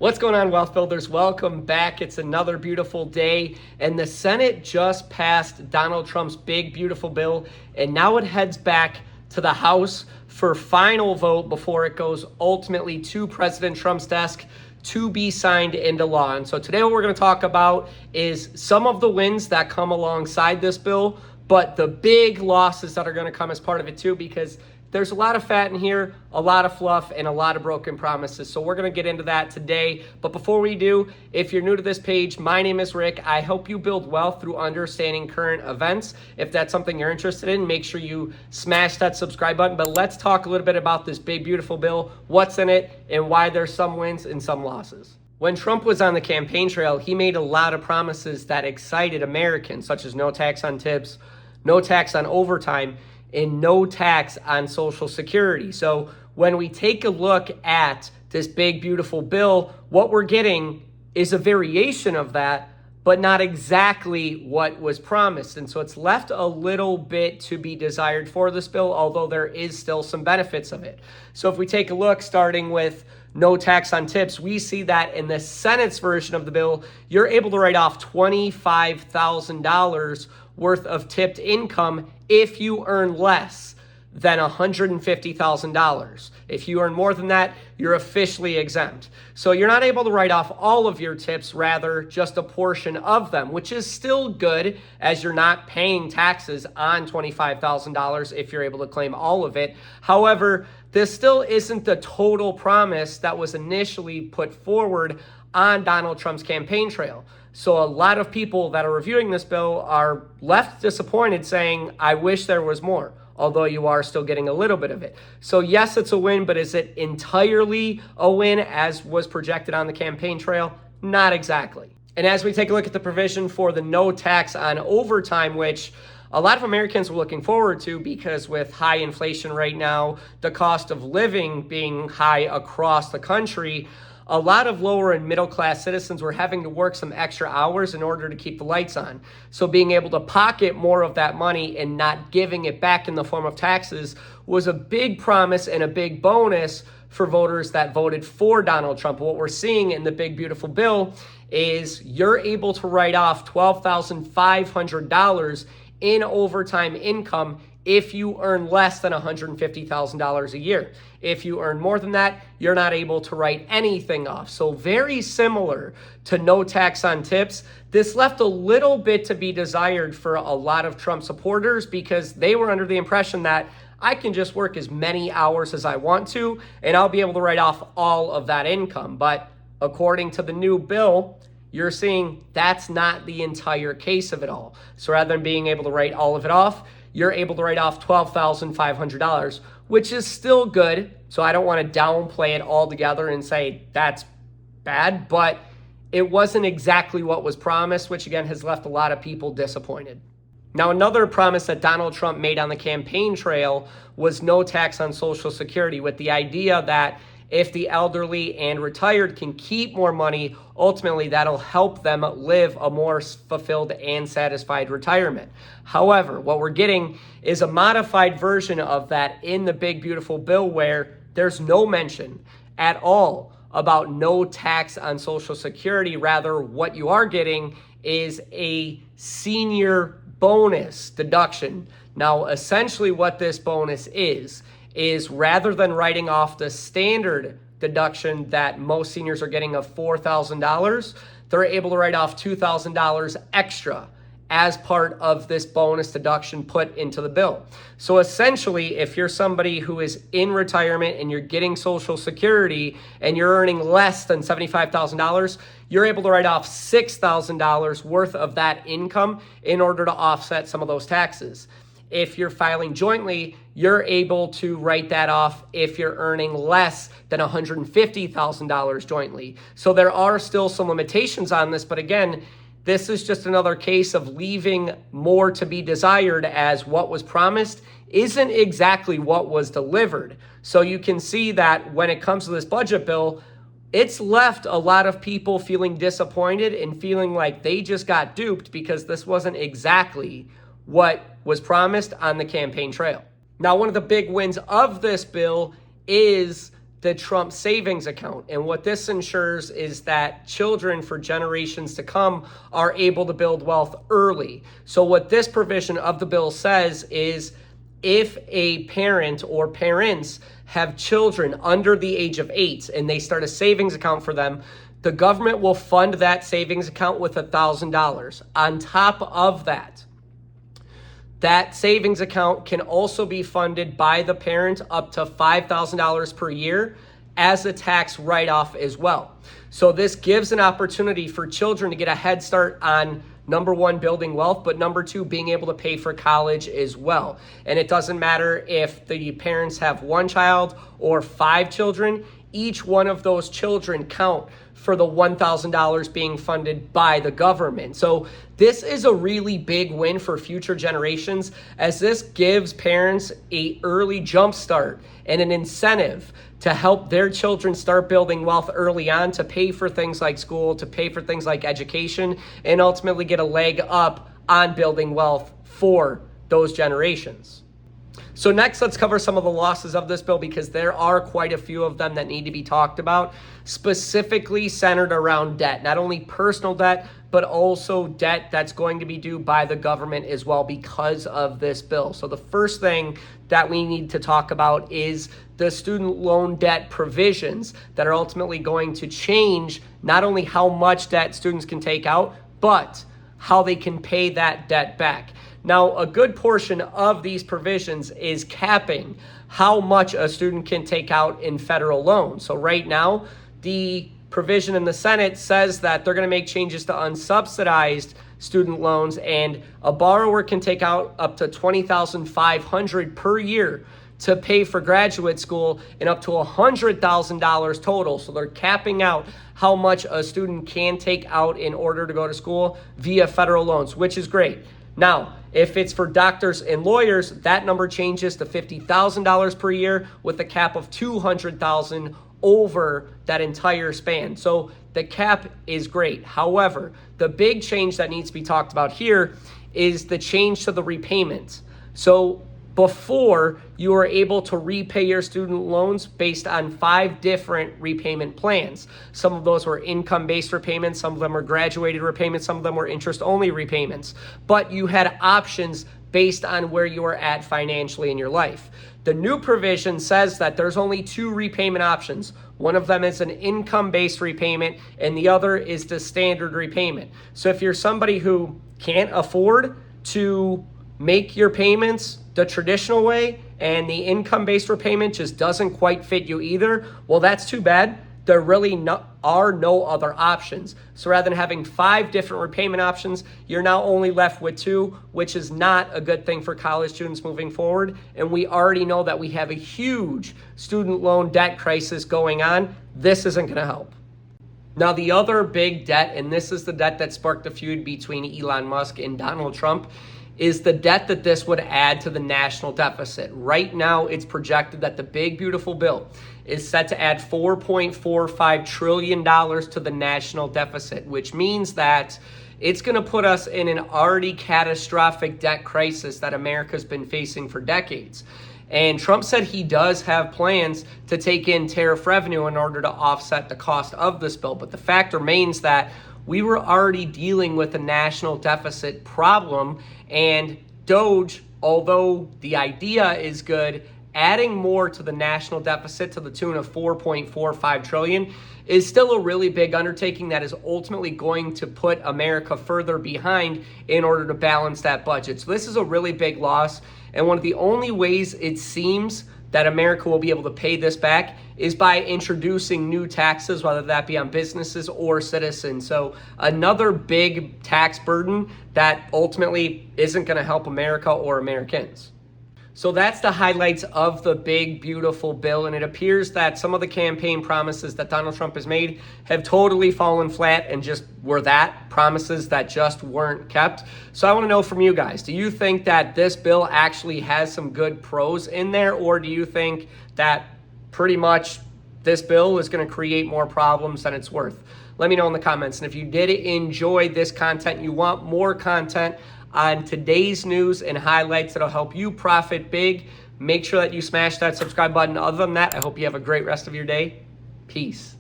What's going on, Wealth Builders? Welcome back. It's another beautiful day, and the Senate just passed Donald Trump's big, beautiful bill, and now it heads back to the House for final vote before it goes ultimately to President Trump's desk to be signed into law. And so today what we're going to talk about is some of the wins that come alongside this bill, but the big losses that are going to come as part of it too, because there's a lot of fat in here, a lot of fluff, and a lot of broken promises. So we're going to get into that today. But before we do, if you're new to this page, my name is Rick. I help you build wealth through understanding current events. If that's something you're interested in, make sure you smash that subscribe button. But let's talk a little bit about this big, beautiful bill, what's in it, and why there's some wins and some losses. When Trump was on the campaign trail, he made a lot of promises that excited Americans, such as no tax on tips, no tax on overtime, and no tax on Social Security. So when we take a look at this big, beautiful bill, what we're getting is a variation of that, but not exactly what was promised. And so it's left a little bit to be desired for this bill, although there is still some benefits of it. So if we take a look, starting with no tax on tips, we see that in the Senate's version of the bill, you're able to write off $25,000 worth of tipped income if you earn less than $150,000. If you earn more than that, you're officially exempt. So you're not able to write off all of your tips, rather just a portion of them, which is still good as you're not paying taxes on $25,000 if you're able to claim all of it. However, this still isn't the total promise that was initially put forward on Donald Trump's campaign trail. So a lot of people that are reviewing this bill are left disappointed, saying, I wish there was more, although you are still getting a little bit of it. So yes, it's a win, but is it entirely a win as was projected on the campaign trail? Not exactly. And as we take a look at the provision for the no tax on overtime, which a lot of Americans were looking forward to, because with high inflation right now, the cost of living being high across the country, a lot of lower and middle class citizens were having to work some extra hours in order to keep the lights on. So being able to pocket more of that money and not giving it back in the form of taxes was a big promise and a big bonus for voters that voted for Donald Trump. What we're seeing in the big, beautiful bill is you're able to write off $12,500 in overtime income if you earn less than $150,000 a year. If you earn more than that, you're not able to write anything off. So very similar to no tax on tips. This left a little bit to be desired for a lot of Trump supporters, because they were under the impression that I can just work as many hours as I want to, and I'll be able to write off all of that income. But according to the new bill, you're seeing that's not the entire case of it all. So rather than being able to write all of it off, you're able to write off $12,500, which is still good. So I don't want to downplay it altogether and say that's bad, but it wasn't exactly what was promised, which again has left a lot of people disappointed. Now, another promise that Donald Trump made on the campaign trail was no tax on Social Security, with the idea that if the elderly and retired can keep more money, ultimately that'll help them live a more fulfilled and satisfied retirement. However, what we're getting is a modified version of that in the big, beautiful bill, where there's no mention at all about no tax on Social Security. Rather, what you are getting is a senior bonus deduction. Now, essentially what this bonus is rather than writing off the standard deduction that most seniors are getting of $4,000, they're able to write off $2,000 extra as part of this bonus deduction put into the bill. So essentially, if you're somebody who is in retirement and you're getting Social Security and you're earning less than $75,000, you're able to write off $6,000 worth of that income in order to offset some of those taxes. If you're filing jointly, you're able to write that off if you're earning less than $150,000 jointly. So there are still some limitations on this, but again, this is just another case of leaving more to be desired, as what was promised isn't exactly what was delivered. So you can see that when it comes to this budget bill, it's left a lot of people feeling disappointed and feeling like they just got duped, because this wasn't exactly what was promised on the campaign trail. Now, one of the big wins of this bill is the Trump savings account. And what this ensures is that children for generations to come are able to build wealth early. So what this provision of the bill says is if a parent or parents have children under the age of 8 and they start a savings account for them, the government will fund that savings account with $1,000. On top of that, that savings account can also be funded by the parent up to $5,000 per year as a tax write-off as well. So this gives an opportunity for children to get a head start on, number one, building wealth, but number two, being able to pay for college as well. And it doesn't matter if the parents have 1 child or 5 children, each one of those children count for the $1,000 being funded by the government. So this is a really big win for future generations, as this gives parents an early jump start and an incentive to help their children start building wealth early on, to pay for things like school, to pay for things like education, and ultimately get a leg up on building wealth for those generations. So next, let's cover some of the losses of this bill, because there are quite a few of them that need to be talked about, specifically centered around debt, not only personal debt, but also debt that's going to be due by the government as well because of this bill. So the first thing that we need to talk about is the student loan debt provisions that are ultimately going to change not only how much debt students can take out, but how they can pay that debt back. Now, a good portion of these provisions is capping how much a student can take out in federal loans. So right now, the provision in the Senate says that they're going to make changes to unsubsidized student loans, and a borrower can take out up to $20,500 per year to pay for graduate school and up to $100,000 total. So they're capping out how much a student can take out in order to go to school via federal loans, which is great. Now, if it's for doctors and lawyers, that number changes to $50,000 per year with a cap of $200,000 over that entire span. So the cap is great. However, the big change that needs to be talked about here is the change to the repayment. So before, you were able to repay your student loans based on 5 different repayment plans. Some of those were income-based repayments, some of them were graduated repayments, some of them were interest-only repayments. But you had options based on where you were at financially in your life. The new provision says that there's only 2 repayment options. One of them is an income-based repayment, and the other is the standard repayment. So if you're somebody who can't afford to make your payments the traditional way and the income-based repayment just doesn't quite fit you either, well, that's too bad. There really are no other options. So rather than having 5 different repayment options, you're now only left with 2, which is not a good thing for college students moving forward. And we already know that we have a huge student loan debt crisis going on. This isn't going to help. Now, the other big debt, and this is the debt that sparked the feud between Elon Musk and Donald Trump, is the debt that this would add to the national deficit. Right now, it's projected that the big, beautiful bill is set to add $4.45 trillion to the national deficit, which means that it's going to put us in an already catastrophic debt crisis that America's been facing for decades. And Trump said he does have plans to take in tariff revenue in order to offset the cost of this bill. But the fact remains that we were already dealing with a national deficit problem, and DOGE, although the idea is good, adding more to the national deficit to the tune of $4.45 trillion is still a really big undertaking that is ultimately going to put America further behind in order to balance that budget. So this is a really big loss, and one of the only ways it seems that America will be able to pay this back is by introducing new taxes, whether that be on businesses or citizens. So another big tax burden that ultimately isn't going to help America or Americans. So that's the highlights of the big, beautiful bill. And it appears that some of the campaign promises that Donald Trump has made have totally fallen flat and just were that promises that just weren't kept. So I want to know from you guys, do you think that this bill actually has some good pros in there? Or do you think that pretty much this bill is going to create more problems than it's worth? Let me know in the comments. And if you did enjoy this content, you want more content on today's news and highlights that'll help you profit big, Make sure that you smash that subscribe button. Other than that, I hope you have a great rest of your day. Peace.